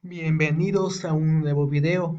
Bienvenidos a un nuevo video.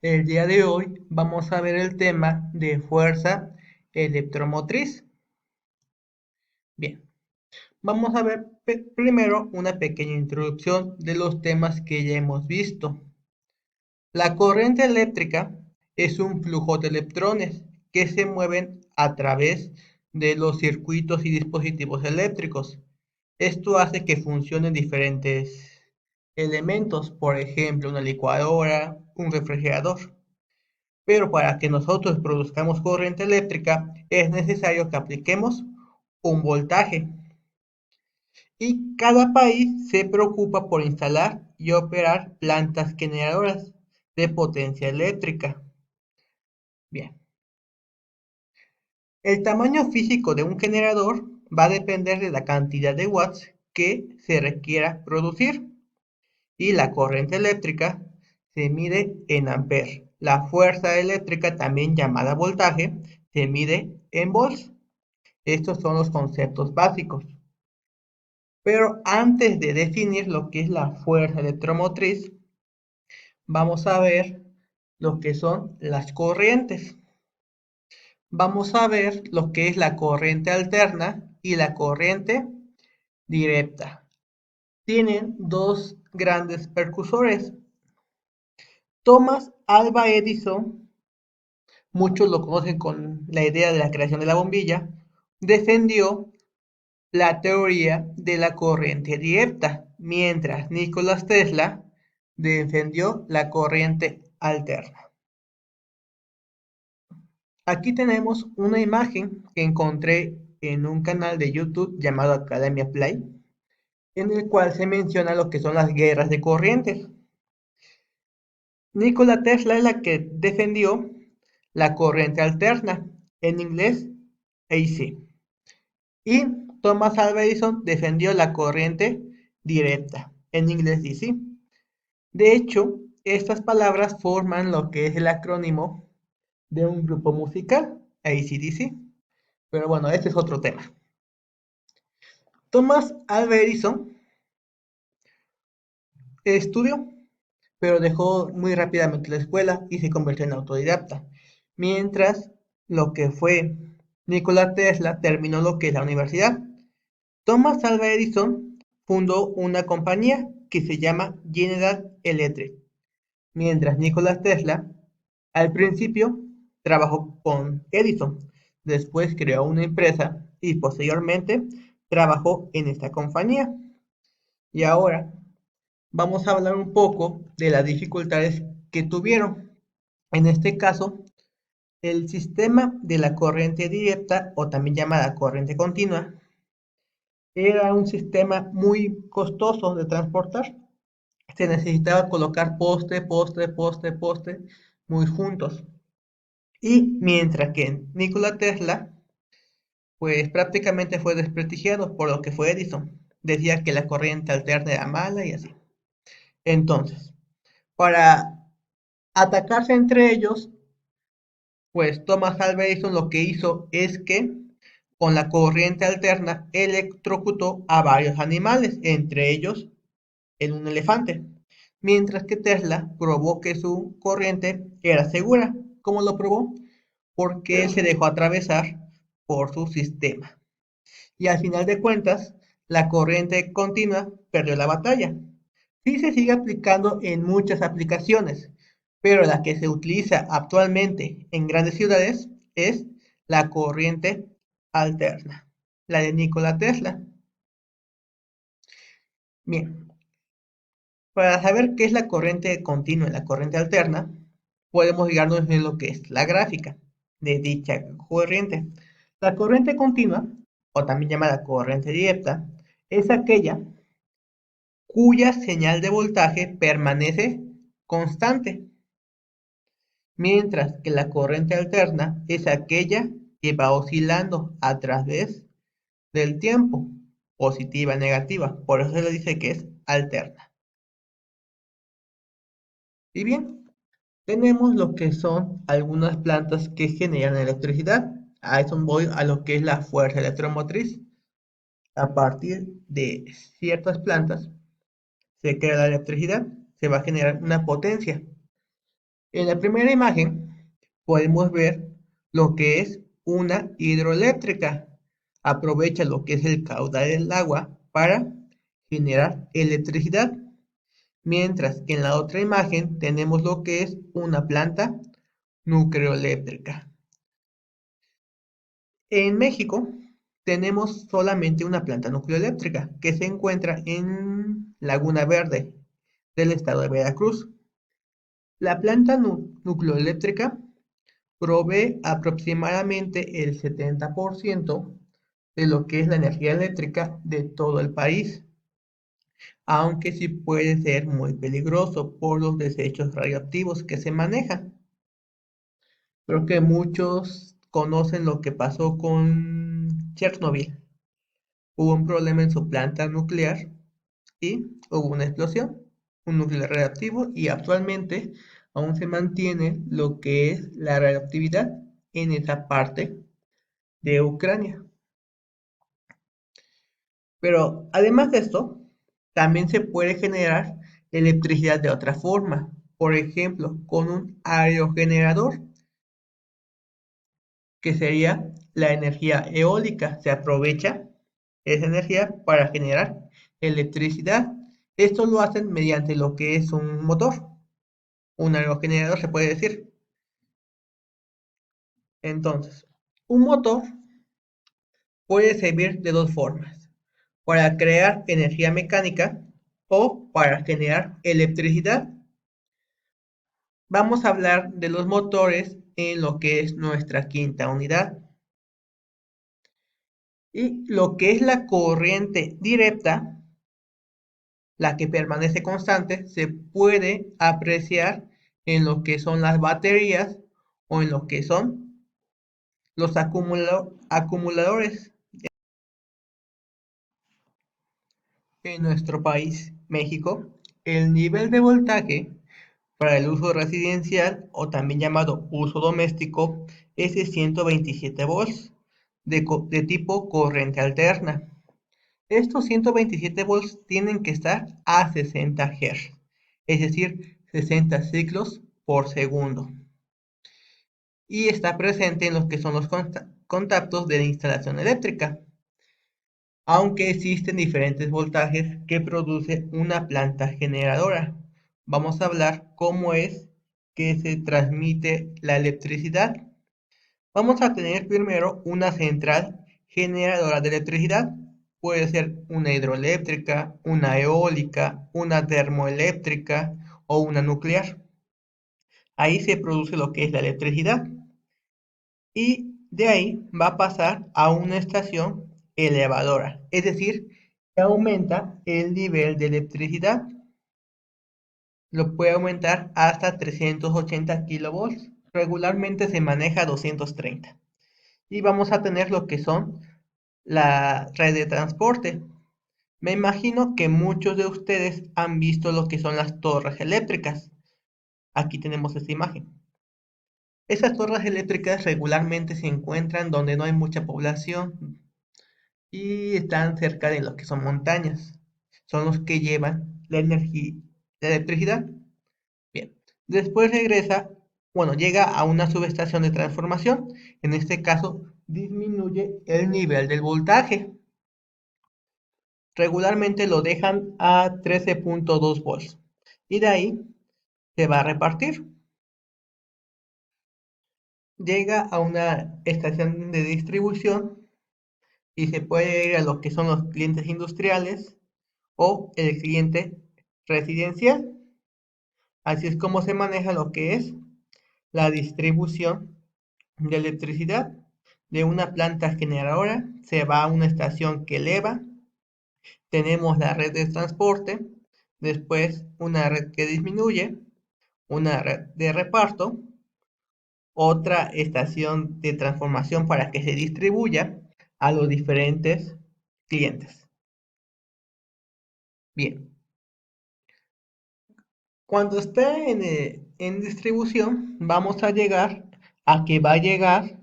El día de hoy vamos a ver el tema de fuerza electromotriz. Bien, vamos a ver primero una pequeña introducción de los temas que ya hemos visto. La corriente eléctrica es un flujo de electrones que se mueven a través de los circuitos y dispositivos eléctricos. Esto hace que funcionen diferentes elementos, por ejemplo, una licuadora, un refrigerador. Pero para que nosotros produzcamos corriente eléctrica es necesario que apliquemos un voltaje. Y cada país se preocupa por instalar y operar plantas generadoras de potencia eléctrica. Bien, el tamaño físico de un generador va a depender de la cantidad de watts que se requiera producir. Y la corriente eléctrica se mide en amperes. La fuerza eléctrica, también llamada voltaje, se mide en volts. Estos son los conceptos básicos. Pero antes de definir lo que es la fuerza electromotriz, vamos a ver lo que son las corrientes. Vamos a ver lo que es la corriente alterna y la corriente directa. Tienen dos grandes precursores. Thomas Alva Edison, muchos lo conocen con la idea de la creación de la bombilla, defendió la teoría de la corriente directa, mientras Nikola Tesla defendió la corriente alterna. Aquí tenemos una imagen que encontré en un canal de YouTube llamado Academia Play, en el cual se menciona lo que son las guerras de corrientes. Nikola Tesla es la que defendió la corriente alterna, en inglés AC. Y Thomas Alva Edison defendió la corriente directa, en inglés DC. De hecho, estas palabras forman lo que es el acrónimo de un grupo musical, AC/DC. Pero bueno, este es otro tema. Thomas Alva Edison estudió, pero dejó muy rápidamente la escuela y se convirtió en autodidacta. Mientras lo que fue Nikola Tesla terminó lo que es la universidad. Thomas Alva Edison fundó una compañía que se llama General Electric, mientras Nikola Tesla al principio trabajó con Edison, después creó una empresa y posteriormente trabajó en esta compañía. Y ahora vamos a hablar un poco de las dificultades que tuvieron. En este caso, el sistema de la corriente directa, o también llamada corriente continua, era un sistema muy costoso de transportar. Se necesitaba colocar poste muy juntos. Y mientras que Nikola Tesla, pues prácticamente fue desprestigiado por lo que fue Edison. Decía que la corriente alterna era mala y así. Entonces, para atacarse entre ellos, pues Thomas Alva Edison lo que hizo es que con la corriente alterna electrocutó a varios animales, entre ellos en un elefante, mientras que Tesla probó que su corriente era segura. ¿Cómo lo probó? Porque él se dejó atravesar por su sistema. Y al final de cuentas, la corriente continua perdió la batalla. Sí se sigue aplicando en muchas aplicaciones, pero la que se utiliza actualmente en grandes ciudades es la corriente alterna, la de Nikola Tesla. Bien, para saber qué es la corriente continua y la corriente alterna, podemos guiarnos en lo que es la gráfica de dicha corriente. La corriente continua, o también llamada corriente directa, es aquella cuya señal de voltaje permanece constante, mientras que la corriente alterna es aquella que va oscilando a través del tiempo, positiva, negativa, por eso se le dice que es alterna. Y bien, tenemos lo que son algunas plantas que generan electricidad. A eso voy a lo que es la fuerza electromotriz. A partir de ciertas plantas se crea la electricidad. se va a generar una potencia. En la primera imagen podemos ver lo que es una hidroeléctrica. Aprovecha lo que es el caudal del agua para generar electricidad. Mientras que en la otra imagen tenemos lo que es una planta nucleoeléctrica. En México tenemos solamente una planta nucleoeléctrica que se encuentra en Laguna Verde del estado de Veracruz. La planta nucleoeléctrica provee aproximadamente el 70% de lo que es la energía eléctrica de todo el país, aunque sí puede ser muy peligroso por los desechos radioactivos que se manejan. Creo que muchos conocen lo que pasó con Chernobyl. Hubo un problema en su planta nuclear y hubo una explosión, un núcleo radioactivo, y actualmente aún se mantiene lo que es la radioactividad en esa parte de Ucrania. Pero además de esto, también se puede generar electricidad de otra forma, por ejemplo, con un aerogenerador, que sería la energía eólica. Se aprovecha esa energía para generar electricidad. Esto lo hacen mediante lo que es un motor, un aerogenerador se puede decir. Entonces, un motor puede servir de dos formas: para crear energía mecánica o para generar electricidad. Vamos a hablar de los motores en lo que es nuestra quinta unidad. Y lo que es la corriente directa, la que permanece constante, se puede apreciar en lo que son las baterías o en lo que son los acumuladores. En nuestro país, México, el nivel de voltaje para el uso residencial o también llamado uso doméstico es de 127 volts de tipo corriente alterna. Estos 127 volts tienen que estar a 60 Hz, es decir, 60 ciclos por segundo, y está presente en los que son los contactos de la instalación eléctrica, aunque existen diferentes voltajes que produce una planta generadora. Vamos a hablar cómo es que se transmite la electricidad. Vamos a tener primero una central generadora de electricidad. Puede ser una hidroeléctrica, una eólica, una termoeléctrica o una nuclear. Ahí se produce lo que es la electricidad. Y de ahí va a pasar a una estación elevadora, es decir, que aumenta el nivel de electricidad. Lo puede aumentar hasta 380 kilovolts. Regularmente se maneja a 230. Y vamos a tener lo que son la red de transporte. Me imagino que muchos de ustedes han visto lo que son las torres eléctricas. Aquí tenemos esta imagen. Esas torres eléctricas regularmente se encuentran donde no hay mucha población y están cerca de lo que son montañas. Son los que llevan la energía, la electricidad. Bien. Después regresa, bueno, llega a una subestación de transformación. En este caso, disminuye el nivel del voltaje. Regularmente lo dejan a 13.2 volts. Y de ahí se va a repartir. Llega a una estación de distribución y se puede ir a lo que son los clientes industriales o el cliente residencial. Así es como se maneja lo que es la distribución de electricidad. De una planta generadora se va a una estación que eleva. Tenemos la red de transporte, después una red que disminuye, una red de reparto, otra estación de transformación para que se distribuya a los diferentes clientes. Bien, cuando esté en distribución, vamos a llegar a que va a llegar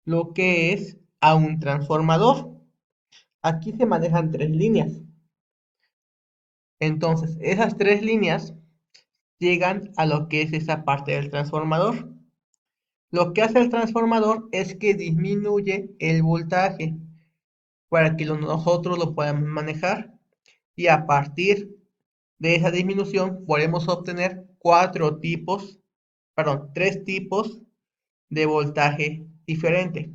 lo que es a un transformador. Aquí se manejan tres líneas. Entonces, esas tres líneas llegan a lo que es esa parte del transformador. Lo que hace el transformador es que disminuye el voltaje para que nosotros lo podamos manejar y a partir de esa disminución podemos obtener tres tipos de voltaje diferente.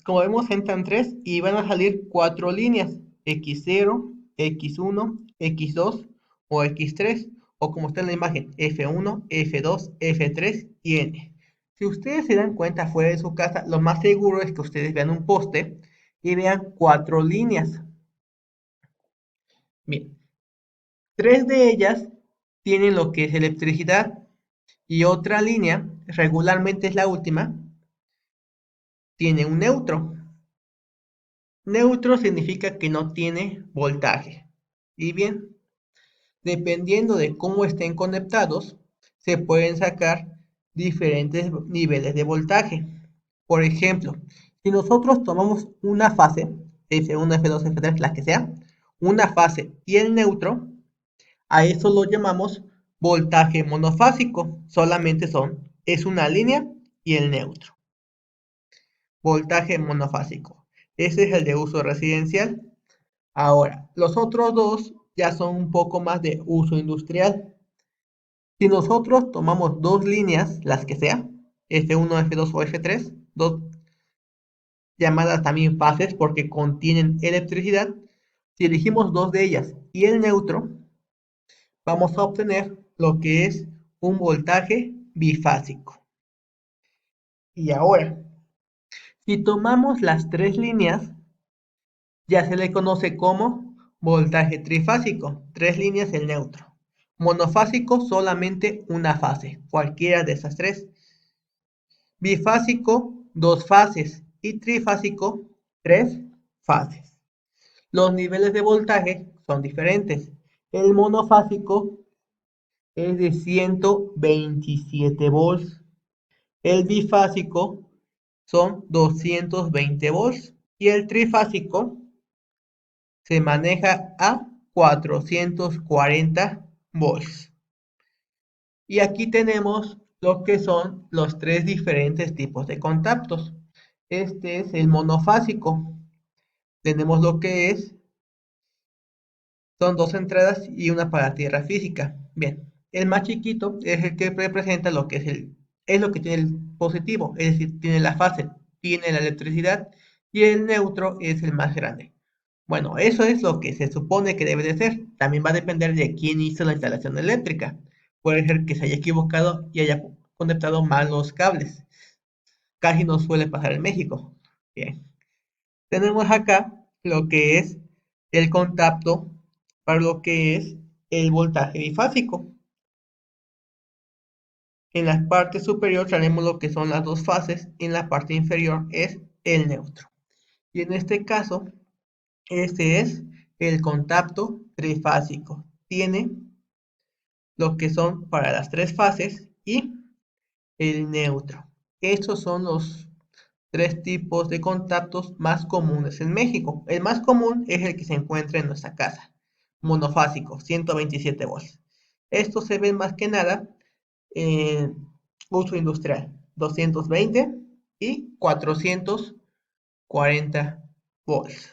Como vemos, entran tres y van a salir cuatro líneas: X0, X1, X2 o X3, o como está en la imagen, F1, F2, F3 y N. Si ustedes se dan cuenta fuera de su casa, lo más seguro es que ustedes vean un poste y vean cuatro líneas. Bien, tres de ellas tienen lo que es electricidad y otra línea, regularmente es la última, tiene un neutro. Neutro significa que no tiene voltaje. Y bien, dependiendo de cómo estén conectados, se pueden sacar diferentes niveles de voltaje. Por ejemplo, si nosotros tomamos una fase, F1, F2, F3, la que sea, una fase y el neutro, a eso lo llamamos voltaje monofásico. Solamente es una línea y el neutro. Voltaje monofásico. Ese es el de uso residencial. Ahora, los otros dos ya son un poco más de uso industrial. Si nosotros tomamos dos líneas, las que sea, F1, F2 o F3, dos llamadas también fases porque contienen electricidad, si elegimos dos de ellas y el neutro, vamos a obtener lo que es un voltaje bifásico. Y ahora, si tomamos las tres líneas, ya se le conoce como voltaje trifásico, tres líneas el neutro. Monofásico, solamente una fase, cualquiera de esas tres. Bifásico, dos fases. Y trifásico, tres fases. Los niveles de voltaje son diferentes. El monofásico es de 127 volts. El bifásico son 220 volts. Y el trifásico se maneja a 440 volts. Y aquí tenemos lo que son los tres diferentes tipos de contactos. Este es el monofásico. Tenemos lo que son dos entradas y una para tierra física. Bien, el más chiquito es el que representa lo que es lo que tiene el positivo, es decir, tiene la fase, tiene la electricidad, y el neutro es el más grande. Bueno, eso es lo que se supone que debe de ser. También va a depender de quién hizo la instalación eléctrica. Puede ser que se haya equivocado y haya conectado mal los cables. Casi no suele pasar en México. Bien. Tenemos acá lo que es el contacto para lo que es el voltaje bifásico. En la parte superior tenemos lo que son las dos fases y en la parte inferior es el neutro. Y en este caso, este es el contacto trifásico. Tiene lo que son para las tres fases y el neutro. Estos son los tres tipos de contactos más comunes en México. El más común es el que se encuentra en nuestra casa, monofásico, 127 volts. Esto se ve más que nada en uso industrial, 220 y 440 volts.